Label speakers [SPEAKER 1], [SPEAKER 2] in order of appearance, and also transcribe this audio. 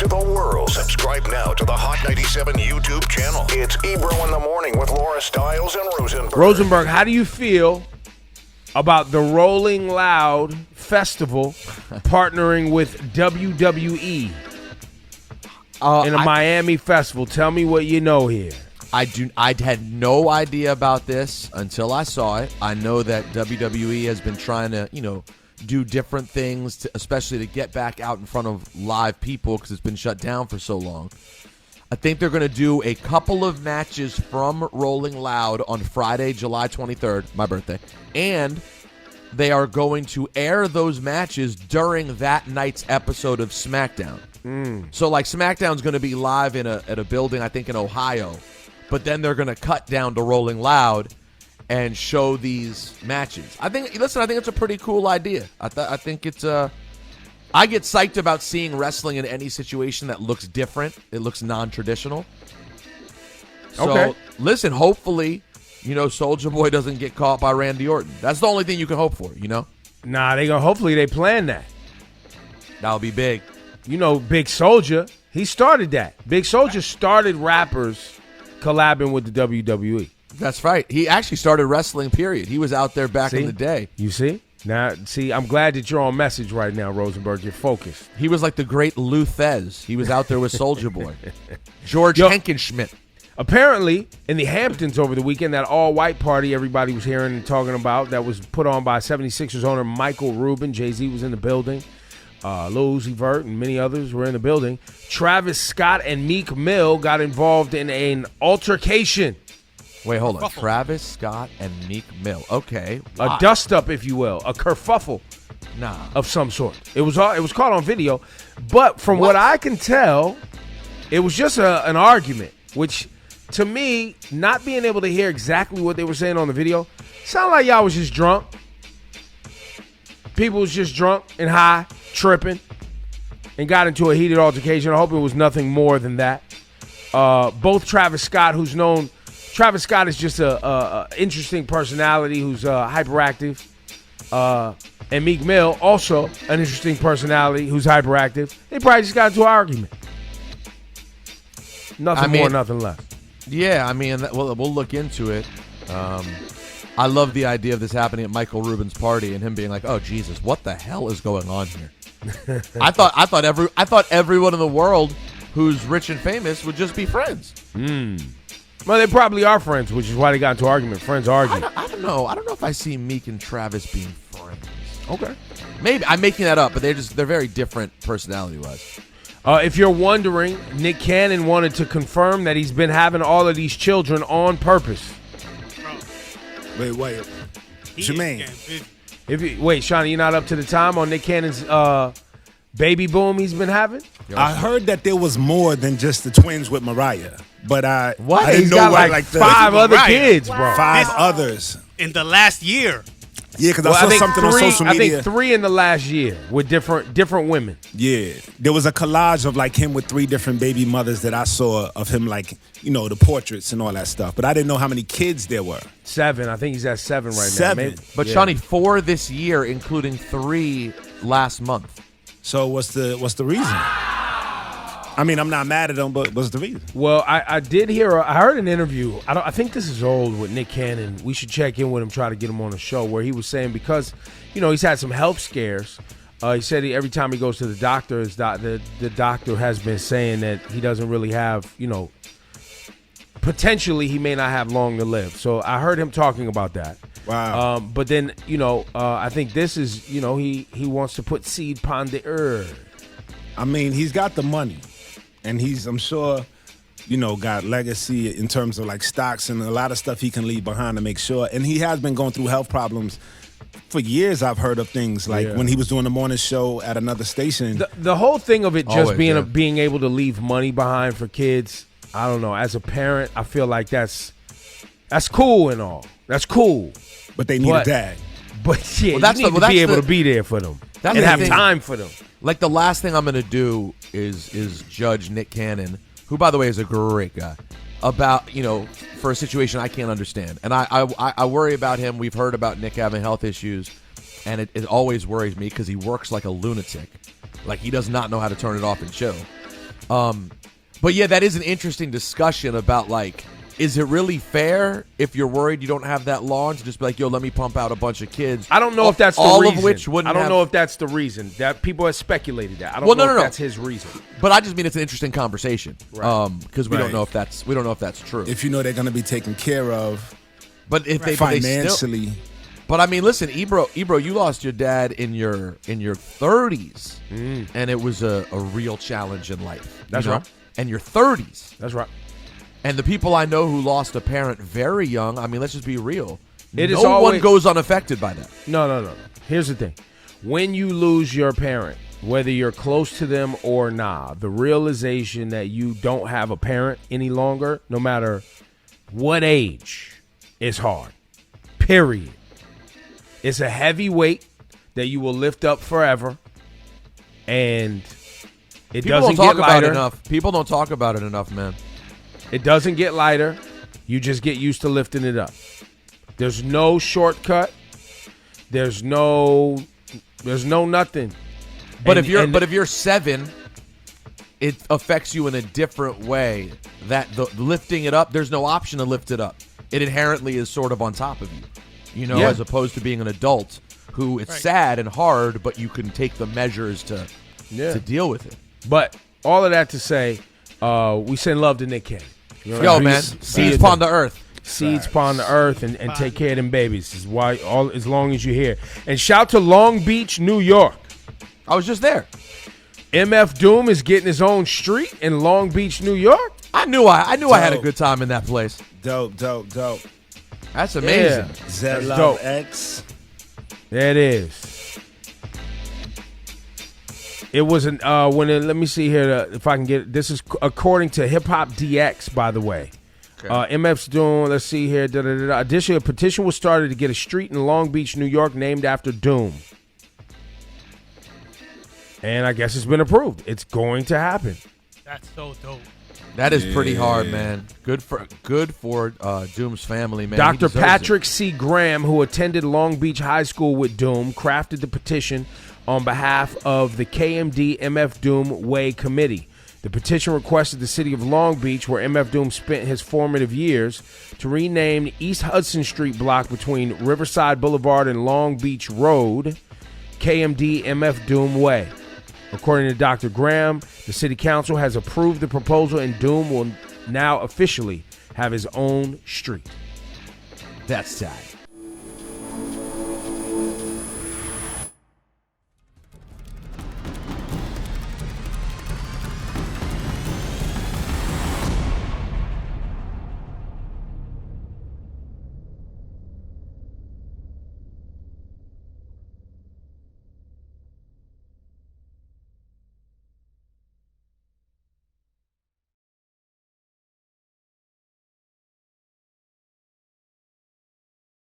[SPEAKER 1] to the world. Subscribe now to the Hot 97 YouTube channel. It's Ebro in the Morning with Laura Stiles and Rosenberg.
[SPEAKER 2] Rosenberg, how do you feel about the Rolling Loud Festival partnering with WWE in a Miami festival? Tell me what you know here.
[SPEAKER 3] I had no idea about this until I saw it. I know that WWE has been trying to, do different things, especially to get back out in front of live people because it's been shut down for so long. I think they're going to do a couple of matches from Rolling Loud on Friday, July 23rd, my birthday, and they are going to air those matches during that night's episode of SmackDown. So, like, SmackDown's going to be live at a building, I think, in Ohio. But then they're going to cut down to Rolling Loud and show these matches. I think it's a pretty cool idea. I think it's I get psyched about seeing wrestling in any situation that looks different. It looks non-traditional. So, listen, hopefully, Soulja Boy doesn't get caught by Randy Orton. That's the only thing you can hope for,
[SPEAKER 2] Nah, hopefully they plan that.
[SPEAKER 3] That'll be big.
[SPEAKER 2] Big Soulja, he started that. Big Soulja started rappers collabing with the WWE.
[SPEAKER 3] That's right. He actually started wrestling, period. He was out there back in the day.
[SPEAKER 2] You see? Now, I'm glad that you're on message right now, Rosenberg. You're focused.
[SPEAKER 3] He was like the great Lou Thez. He was out there with Soulja Boy. George Henkenschmidt.
[SPEAKER 2] Apparently, in the Hamptons over the weekend, that all-white party everybody was hearing and talking about that was put on by 76ers owner Michael Rubin. Jay-Z was in the building. Lil Uzi Vert and many others were in the building. Travis Scott and Meek Mill got involved in an altercation.
[SPEAKER 3] Wait, hold on. Travis Scott and Meek Mill. Okay.
[SPEAKER 2] A dust-up, if you will. A kerfuffle of some sort. It was caught on video. But from what I can tell, it was just an argument, which, to me, not being able to hear exactly what they were saying on the video, sounded like y'all was just drunk. People was just drunk and high, tripping, and got into a heated altercation. I hope it was nothing more than that. Both Travis Scott is just a interesting personality who's hyperactive, and Meek Mill, also an interesting personality who's hyperactive. They probably just got into an argument. Nothing more, nothing less.
[SPEAKER 3] Yeah, we'll look into it. I love the idea of this happening at Michael Rubin's party and him being like, "Oh Jesus, what the hell is going on here?" I thought everyone in the world who's rich and famous would just be friends.
[SPEAKER 2] Well, they probably are friends, which is why they got into argument. Friends argue.
[SPEAKER 3] I don't know. I don't know if I see Meek and Travis being friends.
[SPEAKER 2] Okay,
[SPEAKER 3] maybe I'm making that up, but they're very different personality-wise.
[SPEAKER 2] If you're wondering, Nick Cannon wanted to confirm that he's been having all of these children on purpose.
[SPEAKER 4] Wait. Jermaine.
[SPEAKER 2] Shawnee, you're not up to the time on Nick Cannon's baby boom he's been having?
[SPEAKER 4] I heard that there was more than just the twins with Mariah, but I didn't
[SPEAKER 2] He's
[SPEAKER 4] know
[SPEAKER 2] got
[SPEAKER 4] what
[SPEAKER 2] like 5 other kids, bro.
[SPEAKER 4] 5 others
[SPEAKER 5] in the last year.
[SPEAKER 4] Yeah, because I saw something on social media.
[SPEAKER 2] I think 3 in the last year with different women.
[SPEAKER 4] Yeah, there was a collage of like him with 3 different baby mothers that I saw of him, like the portraits and all that stuff. But I didn't know how many kids there were.
[SPEAKER 2] 7. I think he's at 7 right now.
[SPEAKER 4] 7.
[SPEAKER 3] But Shawnee, 4 this year, including 3 last month.
[SPEAKER 4] So what's the reason? I'm not mad at him, but what's the reason?
[SPEAKER 2] Well, I did hear. I heard an interview. I think this is old with Nick Cannon. We should check in with him, try to get him on the show, where he was saying because he's had some health scares. He said every time he goes to the doctor, the doctor has been saying that he doesn't really have potentially he may not have long to live. So I heard him talking about that.
[SPEAKER 4] Wow.
[SPEAKER 2] But then I think this is he wants to put seed upon the earth.
[SPEAKER 4] He's got the money. And he's, I'm sure, got legacy in terms of like stocks and a lot of stuff he can leave behind to make sure. And he has been going through health problems for years. I've heard of things like when he was doing the morning show at another station.
[SPEAKER 2] The whole thing of it just being able to leave money behind for kids, I don't know. As a parent, I feel like that's cool and all. That's cool.
[SPEAKER 4] But they need a dad.
[SPEAKER 2] But you need to be able to be there for them and have time for them.
[SPEAKER 3] Like the last thing I'm going to do is judge Nick Cannon, who, by the way, is a great guy, about, for a situation I can't understand. And I worry about him. We've heard about Nick having health issues, and it always worries me because he works like a lunatic. Like he does not know how to turn it off and chill. But yeah, that is an interesting discussion about like, is it really fair if you're worried you don't have that lawn to just be like, yo, let me pump out a bunch of kids?
[SPEAKER 2] I don't know if that's the
[SPEAKER 3] all
[SPEAKER 2] reason.
[SPEAKER 3] Of which wouldn't.
[SPEAKER 2] I don't
[SPEAKER 3] have,
[SPEAKER 2] know if that's the reason. That people have speculated that. I don't know if that's his reason.
[SPEAKER 3] But I just mean it's an interesting conversation,
[SPEAKER 2] Right.
[SPEAKER 3] Because we don't know if that's true.
[SPEAKER 4] If you know they're going to be taken care of,
[SPEAKER 3] but if they
[SPEAKER 4] financially.
[SPEAKER 3] But I mean, listen, Ebro, you lost your dad in your 30s, and it was a real challenge in life.
[SPEAKER 2] That's right.
[SPEAKER 3] And your 30s.
[SPEAKER 2] That's right.
[SPEAKER 3] And the people I know who lost a parent very young, I mean, let's just be real.
[SPEAKER 2] No
[SPEAKER 3] one goes unaffected by that.
[SPEAKER 2] No. Here's the thing. When you lose your parent, whether you're close to them or not, the realization that you don't have a parent any longer, no matter what age, is hard. Period. It's a heavy weight that you will lift up forever, and it doesn't get lighter.
[SPEAKER 3] People don't talk about it enough, man.
[SPEAKER 2] It doesn't get lighter. You just get used to lifting it up. There's no shortcut. There's no nothing.
[SPEAKER 3] But if you're 7, it affects you in a different way. That the lifting it up, there's no option to lift it up. It inherently is sort of on top of you. As opposed to being an adult who it's sad and hard, but you can take the measures to deal with it.
[SPEAKER 2] But all of that to say, we send love to Nick Cannon.
[SPEAKER 3] Yo, man, seeds upon the earth.
[SPEAKER 2] Seeds upon the earth, and take care of them babies. This is why as long as you're here. And shout to Long Beach, New York.
[SPEAKER 3] I was just there.
[SPEAKER 2] MF Doom is getting his own street in Long Beach, New York.
[SPEAKER 3] I knew I had a good time in that place.
[SPEAKER 4] Dope.
[SPEAKER 3] That's amazing.
[SPEAKER 2] Yeah.
[SPEAKER 4] Z-Love X.
[SPEAKER 2] There it is. It was let me see here if I can get it. This is according to Hip Hop DX, by the way. Okay. MF's doing, let's see here. Additionally, a petition was started to get a street in Long Beach, New York named after Doom. And I guess it's been approved. It's going to happen.
[SPEAKER 5] That's so dope.
[SPEAKER 3] That is pretty hard, man. Good for Doom's family, man.
[SPEAKER 2] Dr. Patrick C. Graham, who attended Long Beach High School with Doom, crafted the petition on behalf of the KMD MF Doom Way Committee. The petition requested the city of Long Beach, where MF Doom spent his formative years, to rename East Hudson Street block between Riverside Boulevard and Long Beach Road KMD MF Doom Way. According to Dr. Graham, the city council has approved the proposal, and Doom will now officially have his own street.
[SPEAKER 3] That's sad.